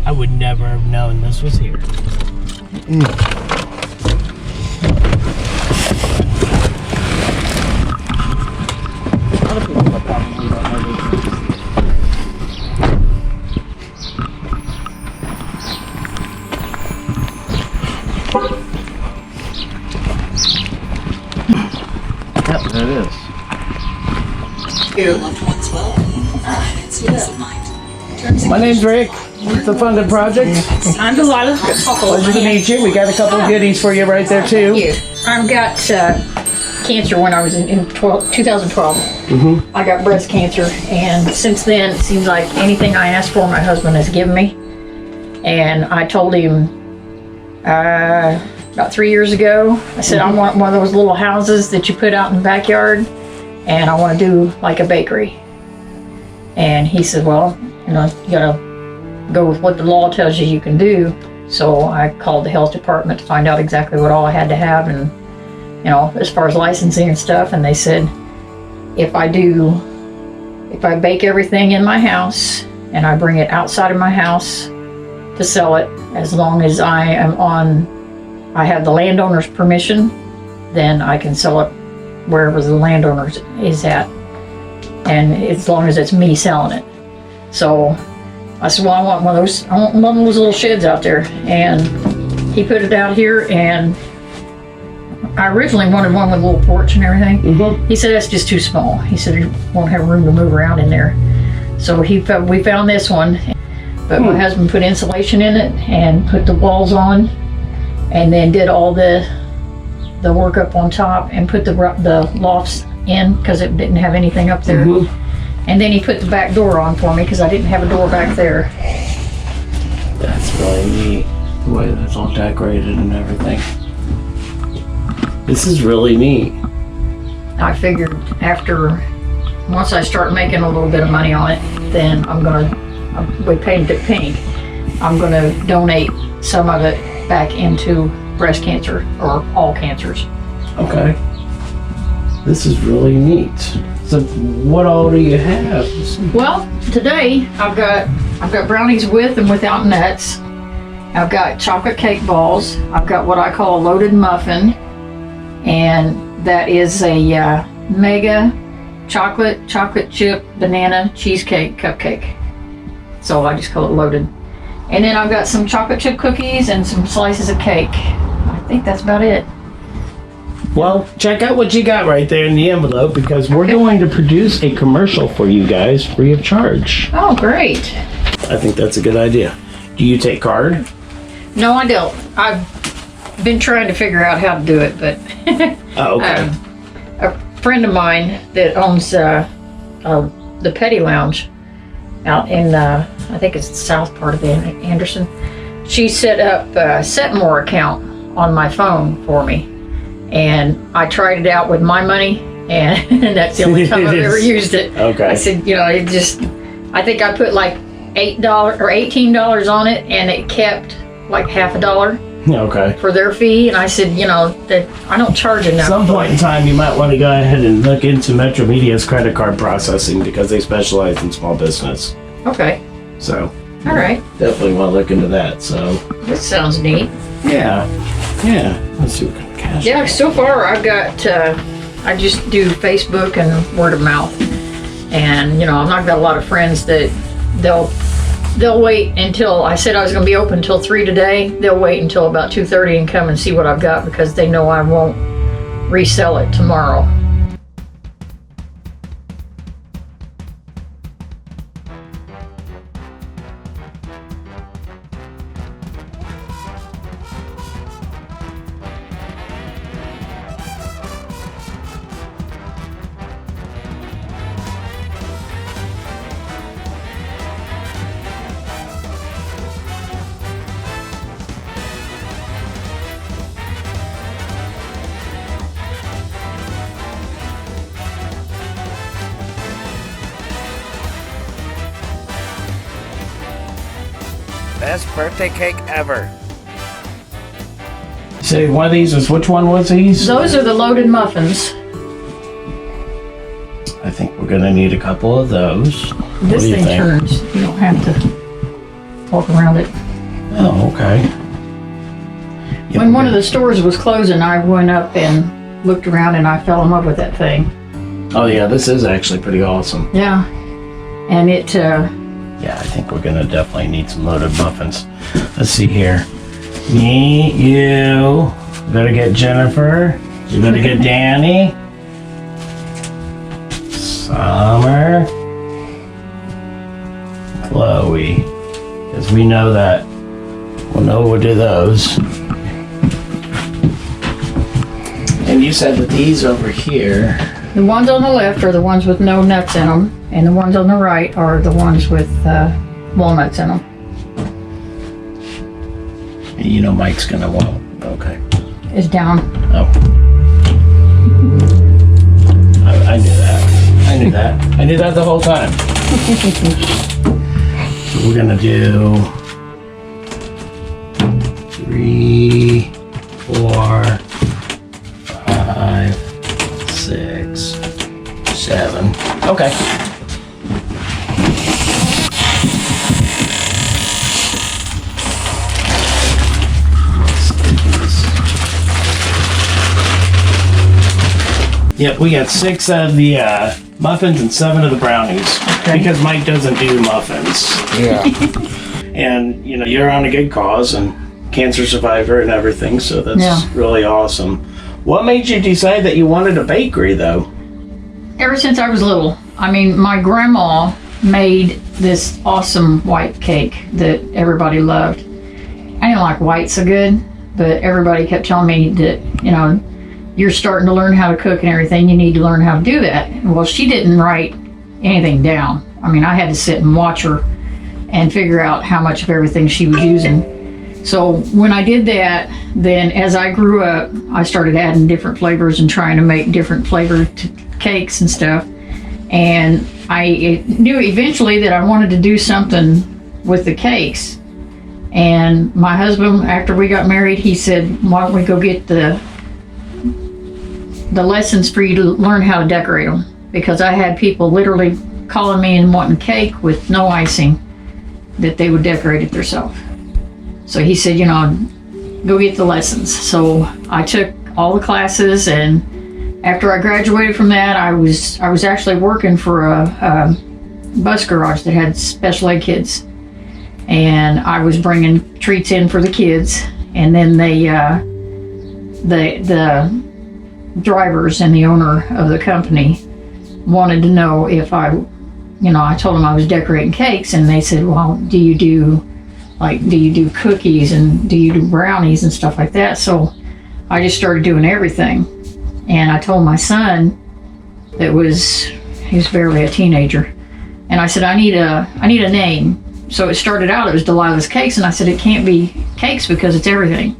I would never have known this was here. A lot of people probably don't know this. Yep, there it is. Your loved ones well. It's peace of mind. My name's Rick. It's the Funded Project. I'm Delilah. Pleasure to meet you. We got a couple of goodies for you right there too. Thank you. I've got cancer when I was in 2012. I got breast cancer, and since then it seems like anything I asked for, my husband has given me. And I told him about 3 years ago, I said, I want one of those little houses that you put out in the backyard, and I want to do like a bakery. And he said, well, you know, you gotta go with what the law tells you can do. So I called the health department to find out exactly what all I had to have, and you know, as far as licensing and stuff. And they said, if I bake everything in my house and I bring it outside of my house to sell it, as long as I have the landowner's permission, then I can sell it wherever the landowner is at, and as long as it's me selling it. So I said, well, I want one of those little sheds out there, and he put it out here. And I originally wanted one with a little porch and everything. He said that's just too small. He said you won't have room to move around in there. So we found this one, but my husband put insulation in it and put the walls on, and then did all the work up on top and put the lofts in because it didn't have anything up there. And then he put the back door on for me because I didn't have a door back there. That's really neat, the way that's all decorated and everything. This is really neat. I figured once I start making a little bit of money on it, then we painted it pink. I'm gonna donate some of it back into breast cancer, or all cancers. Okay. This is really neat. So what all do you have? Well, today I've got brownies with and without nuts. I've got chocolate cake balls. I've got what I call a loaded muffin, and that is a mega chocolate chip banana cheesecake cupcake. So I just call it loaded. And then I've got some chocolate chip cookies and some slices of cake. I think that's about it. Well, check out what you got right there in the envelope, because we're going to produce a commercial for you guys free of charge. Oh, great. I think that's a good idea. Do you take card? No, I don't. I've been trying to figure out how to do it, but Oh, okay. a friend of mine that owns the Petty Lounge out in, I think it's the south part of Anderson, she set up a Setmore account on my phone for me. And I tried it out with my money, and that's the only time I've ever used it. Okay. I said, you know, I think I put like $8 or $18 on it, and it kept like half a dollar Okay. for their fee. And I said, you know, that I don't charge enough. At some point in time, you might want to go ahead and look into Metro Media's credit card processing, because they specialize in small business. Okay. So. All right. Definitely want to look into that. So. This sounds neat. Yeah. Let's see what kind of cash. Yeah, so far I've got, I just do Facebook and word of mouth. And, you know, I've not got a lot of friends that they'll wait until, I said I was going to be open until 3 today. They'll wait until about 2:30 and come and see what I've got, because they know I won't resell it tomorrow. Best birthday cake ever. Say one of these is, which one was these? Those are the loaded muffins. I think we're gonna need a couple of those. This do you thing think? turns. You don't have to. walk around it. Oh, okay. Yeah, When one of the stores was closing, I went up and looked around and I fell in love with that thing. Oh yeah, this is actually pretty awesome. Yeah. And it, Yeah, I think we're gonna definitely need some loaded muffins. Let's see here. Me, you gotta get Jennifer. You gotta get Danny. Summer. Chloe. Because we know that we'll know we'll do those. And you said that these over here. the ones on the left are the ones with no nuts in them, and the ones on the right are the ones with walnuts in them. You know Mike's gonna want. Okay. Is down. Oh. I knew that. I knew that. I knew that the whole time. So we're gonna do 3, 4, 5, 6, 7. Okay. Yep, we got 6 of the muffins and 7 of the brownies. Okay. Because Mike doesn't do muffins. Yeah. And, you know, you're on a good cause and cancer survivor and everything, so that's Yeah. really awesome. What made you decide that you wanted a bakery, though? Ever since I was little. I mean, my grandma made this awesome white cake that everybody loved. I didn't like white so good, but everybody kept telling me that, you know, you're starting to learn how to cook and everything, you need to learn how to do that. Well, she didn't write anything down. I mean, I had to sit and watch her and figure out how much of everything she was using. So when I did that, then as I grew up, I started adding different flavors and trying to make different flavored cakes and stuff. And I knew eventually that I wanted to do something with the cakes. And my husband, after we got married, he said, why don't we go get the lessons for you to learn how to decorate them? Because I had people literally calling me and wanting cake with no icing that they would decorate it themselves. So he said, you know, go get the lessons. So I took all the classes, and after I graduated from that, I was actually working for a bus garage that had special ed kids, and I was bringing treats in for the kids, and then the drivers and the owner of the company wanted to know if I told them I was decorating cakes, and they said, well, do you do cookies and do you do brownies and stuff like that? So I just started doing everything. And I told my son he was barely a teenager, and I said, I need a name. So it started out, it was Delilah's Cakes, and I said, it can't be cakes because it's everything.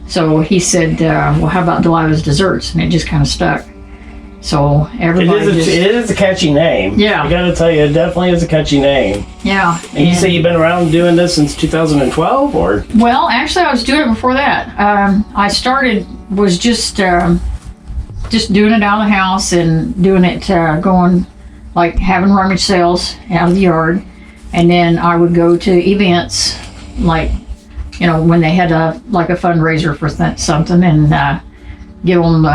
So he said, well, how about Delilah's Desserts? And it just kind of stuck. So everybody It is a catchy name. Yeah. I gotta tell you, it definitely is a catchy name. Yeah. And you say you've been around doing this since 2012, or? Well, actually, I was doing it before that. I was just doing it out of the house and doing it, going, like having rummage sales out of the yard. And then I would go to events, like, you know, when they had a fundraiser for something, and give them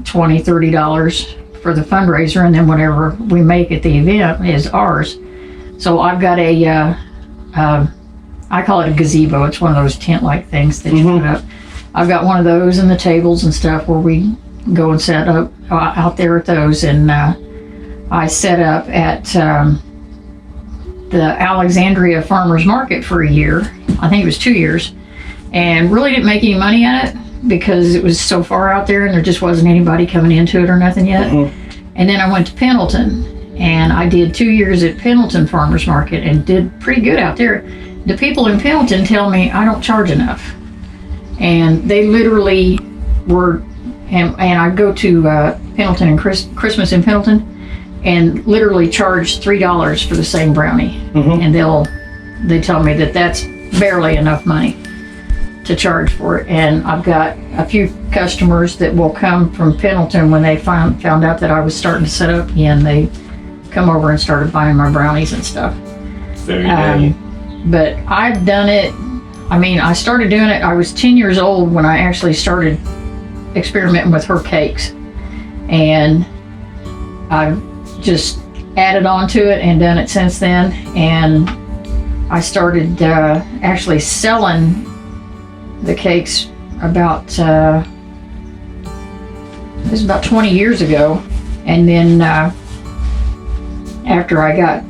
$20, $30 for the fundraiser, and then whatever we make at the event is ours. So I've got I call it a gazebo. It's one of those tent-like things that you put up. I've got one of those and the tables and stuff where we go and set up out there at those. And I set up at the Alexandria Farmers Market for a year. I think it was 2 years, and really didn't make any money at it because it was so far out there and there just wasn't anybody coming into it or nothing yet. And then I went to Pendleton, and I did 2 years at Pendleton Farmers Market and did pretty good out there. The people in Pendleton tell me I don't charge enough, and they literally were, and I'd go to Pendleton and Christmas in Pendleton and literally charge $3 for the same brownie. And they tell me that that's barely enough money to charge for it. And I've got a few customers that will come from Pendleton when they found out that I was starting to set up again. They come over and started buying my brownies and stuff. Very good. but I've done it. I mean, I started doing it. I was 10 years old when I actually started experimenting with her cakes, and I've just added on to it and done it since then. And I started actually selling the cakes about it was about 20 years ago. And then after I got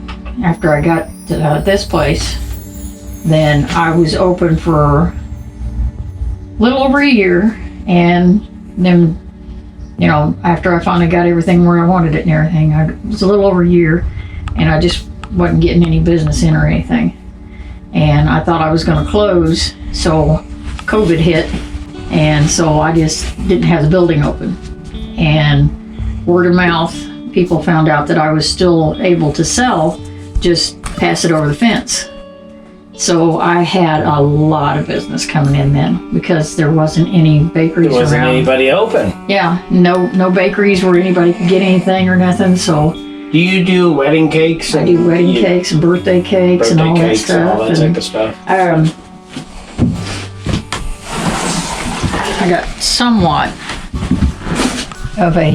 this place, then I was open for a little over a year, and then, you know, after I finally got everything where I wanted it and everything, it was a little over a year, and I just wasn't getting any business in or anything. And I thought I was going to close, so COVID hit, and so I just didn't have the building open. And word of mouth, people found out that I was still able to sell, just pass it over the fence. So I had a lot of business coming in then, because there wasn't any bakeries There wasn't around. anybody open. Yeah, no bakeries where anybody could get anything or nothing. So Do you do wedding cakes? I do wedding cakes and birthday cakes and all that cakes and all that stuff. type of stuff. I got somewhat of a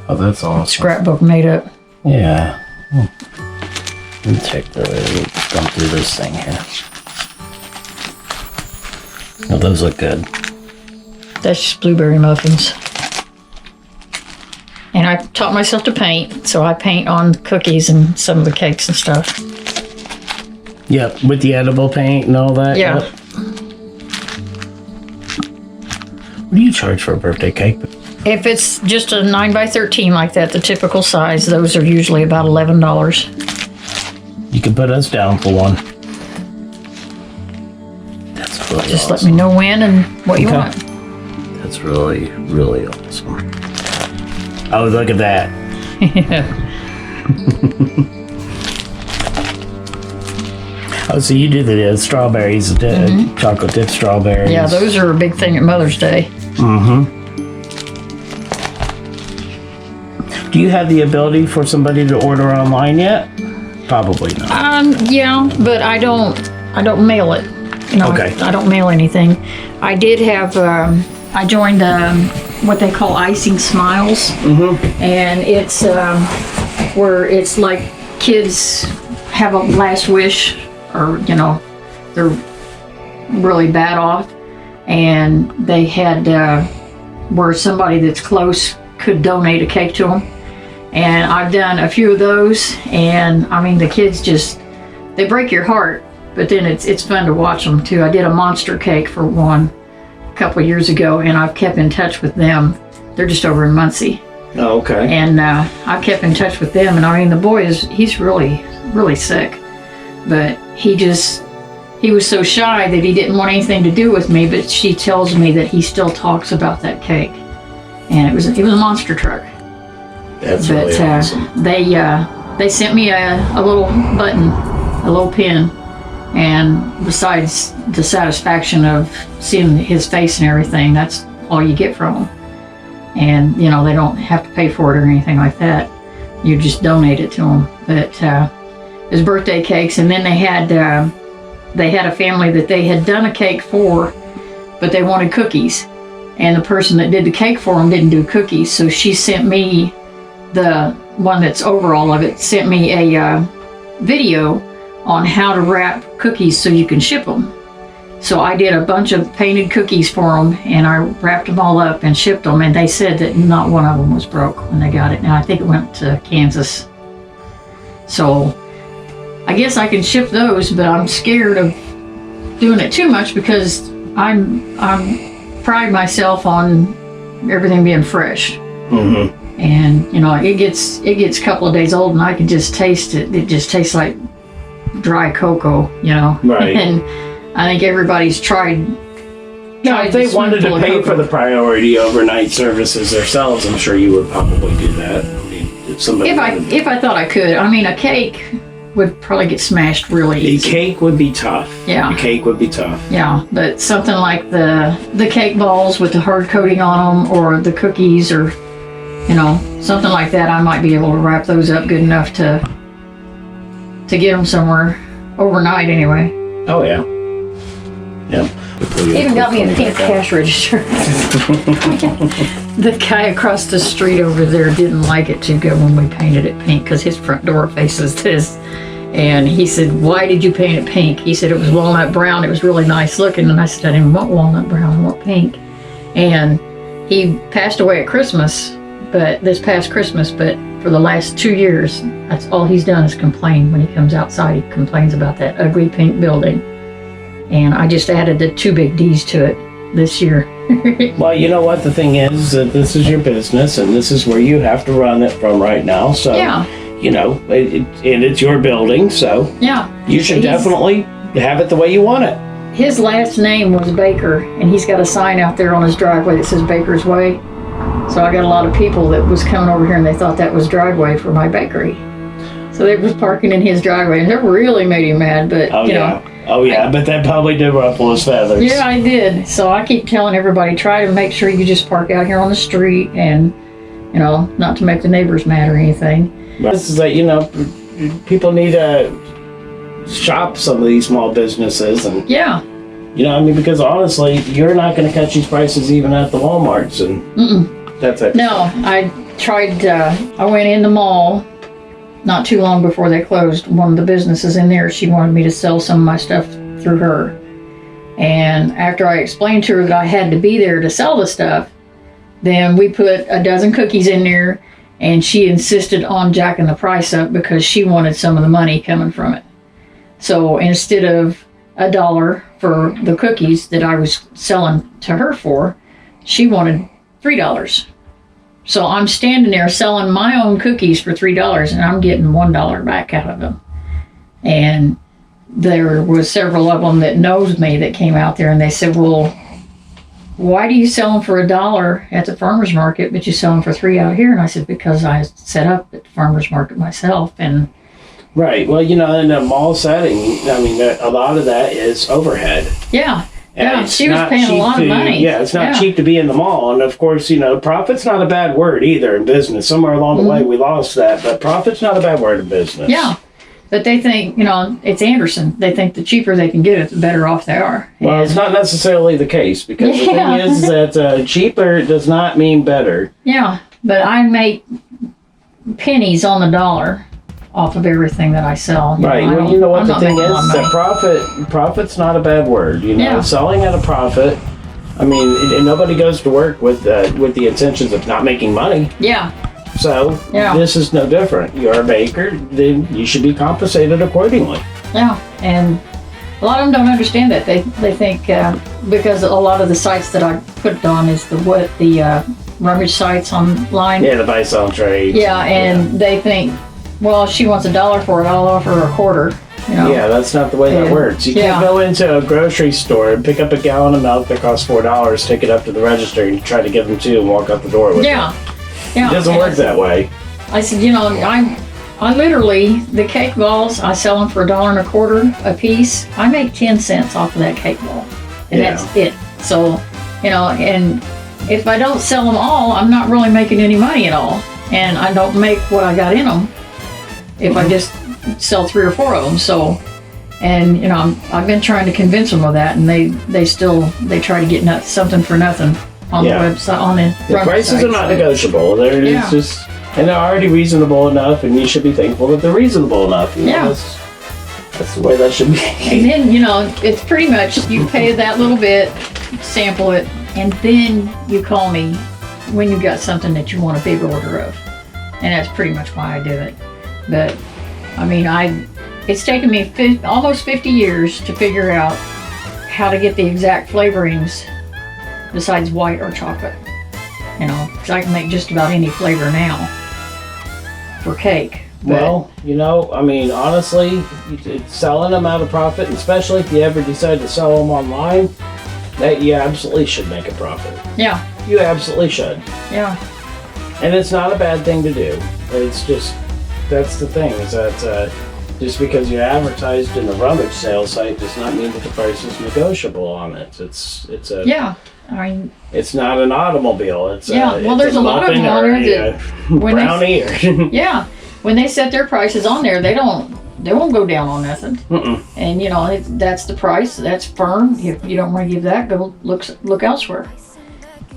Oh, that's awesome. scrapbook made up. Yeah. Let me take the thumb through this thing here. Oh, those look good. That's just blueberry muffins. And I taught myself to paint, so I paint on cookies and some of the cakes and stuff. Yep, with the edible paint and all that. Yeah. Yep. What do you charge for a birthday cake? If it's just a 9x13 like that, the typical size, those are usually about $11. You can put us down for one. That's really Just awesome. let me know when and what you Okay. want. That's really, really awesome. Oh, look at that. Oh, so you do the strawberries, chocolate dip strawberries. Yeah, those are a big thing at Mother's Day. Do you have the ability for somebody to order online yet? Probably not. Yeah, but I don't mail it. You know, Okay. I don't mail anything. I did have, I joined what they call Icing Smiles. And it's where it's like kids have a last wish, or, you know, they're really bad off. And they had where somebody that's close could donate a cake to them. And I've done a few of those, and I mean, the kids just, they break your heart, but then it's fun to watch them too. I did a monster cake for one a couple of years ago, and I've kept in touch with them. They're just over in Muncie. Oh, okay. And I've kept in touch with them, and I mean, the boy he's really, really sick, but he was so shy that he didn't want anything to do with me, but she tells me that he still talks about that cake. And it was a monster truck. That's But really awesome. they sent me a little button, a little pin, and besides the satisfaction of seeing his face and everything, that's all you get from them. And you know, they don't have to pay for it or anything like that. You just donate it to them. But his birthday cakes, and then they had a family that they had done a cake for, but they wanted cookies, and the person that did the cake for them didn't do cookies, so she sent me, the one that's over all of it, sent me a video on how to wrap cookies so you can ship them. So I did a bunch of painted cookies for them, and I wrapped them all up and shipped them, and they said that not one of them was broke when they got it. Now I think it went to Kansas. So I guess I can ship those, but I'm scared of doing it too much because I'm pride myself on everything being fresh. And you know, it gets a couple of days old, and I can just taste it. It just tastes like dry cocoa, you know. Right. And I think everybody's tried. Now, if they wanted to pay for the priority overnight services themselves, I'm sure you would probably do that. I mean, if somebody wanted- If I thought I could, I mean, a cake would probably get smashed really a easy. cake would be tough. Yeah. A cake would be tough. Yeah, but something like the cake balls with the hard coating on them, or the cookies, or you know, something like that, I might be able to wrap those up good enough to to get them somewhere overnight anyway. Oh yeah. Yep. Even got me a pink cash register. The guy across the street over there didn't like it too good when we painted it pink because his front door faces this. And he said, "Why did you paint it pink?" He said, "It was walnut brown. It was really nice looking." And I said, "I didn't want walnut brown. I want pink." And he passed away at Christmas, this past Christmas, but for the last 2 years, that's all he's done is complain. When he comes outside, he complains about that ugly pink building. And I just added the 2 big D's to it this year. Well, you know what? The thing is that this is your business and this is where you have to run it from right now. So, Yeah. you know, and it's your building, so Yeah. you should definitely have it the way you want it. His last name was Baker, and he's got a sign out there on his driveway that says Baker's Way. So I got a lot of people that was coming over here and they thought that was driveway for my bakery. So they was parking in his driveway and that really made him mad, but you know. Oh yeah, but that probably did ruffle his feathers. Yeah, I did. So I keep telling everybody, try to make sure you just park out here on the street and, you know, not to make the neighbors mad or anything. This is that, you know, people need to shop some of these small businesses and, Yeah. you know, I mean, because honestly, you're not going to catch these prices even at the Walmarts and that's it. No, I tried, I went in the mall not too long before they closed. One of the businesses in there, she wanted me to sell some of my stuff through her. And after I explained to her that I had to be there to sell the stuff, then we put a dozen cookies in there and she insisted on jacking the price up because she wanted some of the money coming from it. So instead of $1 for the cookies that I was selling to her for, she wanted $3. So I'm standing there selling my own cookies for $3 and I'm getting $1 back out of them. And there was several of them that knows me that came out there and they said, "Well, why do you sell them for $1 at the farmer's market, but you sell them for $3 out here?" And I said, "Because I set up at the farmer's market myself." And Right. Well, you know, in a mall setting, I mean, a lot of that is overhead. yeah, And yeah, it's she was not paying a cheap lot of money. Yeah, it's not Yeah. cheap to be in the mall. And of course, you know, profit's not a bad word either in business. Somewhere along the way we lost that, but profit's not a bad word in business. Yeah. But they think, you know, it's Anderson. They think the cheaper they can get it, the better off they are. Well, it's not necessarily the case because the thing is that cheaper does not mean better. Yeah, but I make pennies on the dollar off of everything that I sell. Right. Well, you know what the thing is? That profit's not a bad word. You know, Yeah. selling at a profit. I mean, and nobody goes to work with the intentions of not making money. Yeah, So Yeah. this is no different. You're a baker, then you should be compensated accordingly. yeah, and a lot of them don't understand that. They think because a lot of the sites that I put it on is the rummage sites online. Yeah, the buy sell trade. Yeah, and they think, well, she wants $1 for it, I'll offer her a quarter. You know? Yeah, that's not the way that Yeah. works. You Yeah. can't go into a grocery store and pick up a gallon of milk that costs $4, take it up to the register, and try to give them 2 and walk out the door with Yeah. it. Yeah. It doesn't And work that way. I said, you know, I literally, the cake balls, I sell them for $1.25 a piece. I make 10 cents off of that cake ball. And Yeah. that's it. So, you know, and if I don't sell them all, I'm not really making any money at all. And I don't make what I got in them if I just sell 3 or 4 of them. So, and, you know, I've been trying to convince them of that, and they try to get something for nothing on Yeah. the website, on the The prices website, are not so. negotiable. They're Yeah. it's just, and they're already reasonable enough, and you should be thankful that they're reasonable enough. You know, Yeah. that's the way that should be. And then, you know, it's pretty much you pay that little bit, sample it, and then you call me when you got something that you want a big order of. And that's pretty much why I do it. But, I mean, it's taken me almost 50 years to figure out how to get the exact flavorings besides white or chocolate. You know, because I can make just about any flavor now for cake. But, Well, you know, I mean, honestly, it's selling them out of profit, and especially if you ever decide to sell them online, that you absolutely should make a profit. yeah, You absolutely should. yeah, And it's not a bad thing to do. It's just, that's the thing, is that just because you're advertised in a rummage sale site does not mean that the price is negotiable on it. It's a yeah. I mean, it's not an automobile. It's Yeah, well, it's there's a lot of muffin them on or there that a when they- brownie or yeah, when they set their prices on there, they don't they won't go down on nothing. And you know, that's the price. That's firm. If you don't want to give that, go look elsewhere.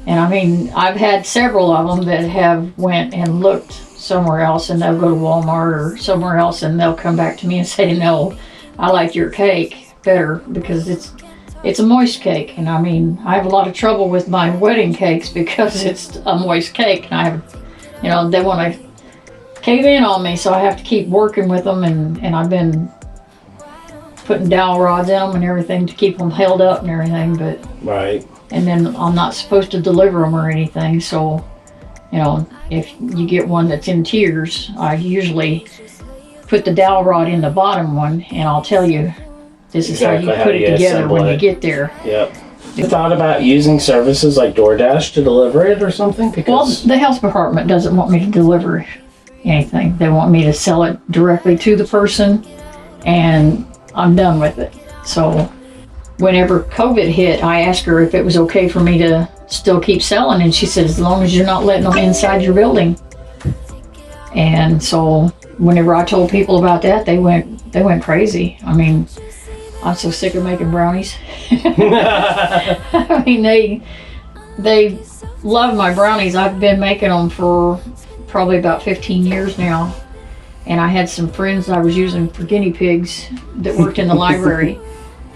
And I mean, I've had several of them that have went and looked somewhere else, and they'll go to Walmart or somewhere else, and they'll come back to me and say, "No, I like your cake better because it's a moist cake." And I mean, I have a lot of trouble with my wedding cakes because it's a moist cake, and I have, you know, they want to cave in on me, so I have to keep working with them, and I've been putting dowel rods in them and everything to keep them held up and everything, but Right. and then I'm not supposed to deliver them or anything, so you know, if you get one that's in tears, I usually put the dowel rod in the bottom one, and I'll tell you, this is Exactly how you how put you it together assemble when it. you get there. Yep. You thought about using services like DoorDash to deliver it or something? Well, Because the health department doesn't want me to deliver anything. They want me to sell it directly to the person, and I'm done with it. So whenever COVID hit, I asked her if it was okay for me to still keep selling, and she said, as long as you're not letting them inside your building. And so whenever I told people about that, they went crazy. I mean, I'm so sick of making brownies. I mean, they love my brownies. I've been making them for probably about 15 years now. And I had some friends I was using for guinea pigs that worked in the library.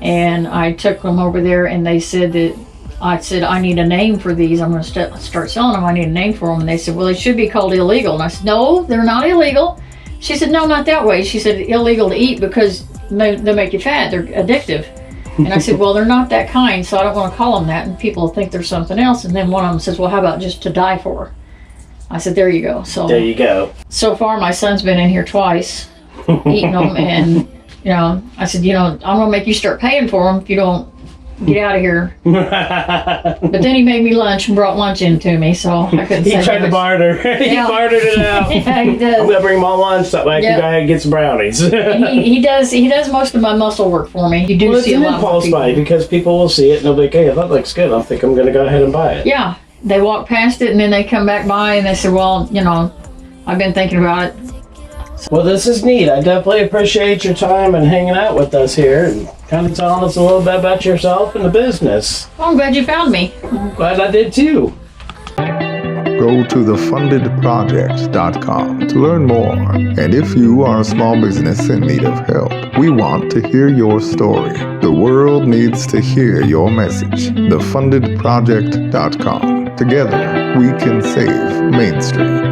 And I took them over there, and they said that, I said, I need a name for these. I'm going to start selling them. I need a name for them. And they said, well, they should be called illegal. And I said, no, they're not illegal. She said, no, not that way. She said, illegal to eat because they make you fat. They're addictive. And I said, well, they're not that kind, so I don't want to call them that. And people think they're something else. And then one of them says, well, how about just to die for? I said, there you go. So there you go. so far, my son's been in here twice eating them. And, you know, I said, you know, I'm going to make you start paying for them if you don't get out of here. But then he made me lunch and brought lunch in to me, so I couldn't He say tried to much. barter. He Yeah. bartered it out. Yeah, he I'm does. gonna bring my lunch so I can Yep. go ahead and get some brownies. And he does most of my muscle work for me. You do Well, it's see a an lot of impulse people. buy because people will see it and they'll be like, hey, that looks good. I think I'm going to go ahead and buy it. Yeah, they walk past it and then they come back by and they say, well, you know, I've been thinking about it. Well, this is neat. I definitely appreciate your time and hanging out with us here and kind of telling us a little bit about yourself and the business. Well, I'm glad you found me. Glad I did too. Go to thefundedproject.com to learn more. And if you are a small business in need of help, we want to hear your story. The world needs to hear your message. Thefundedproject.com. Together, we can save Main Street.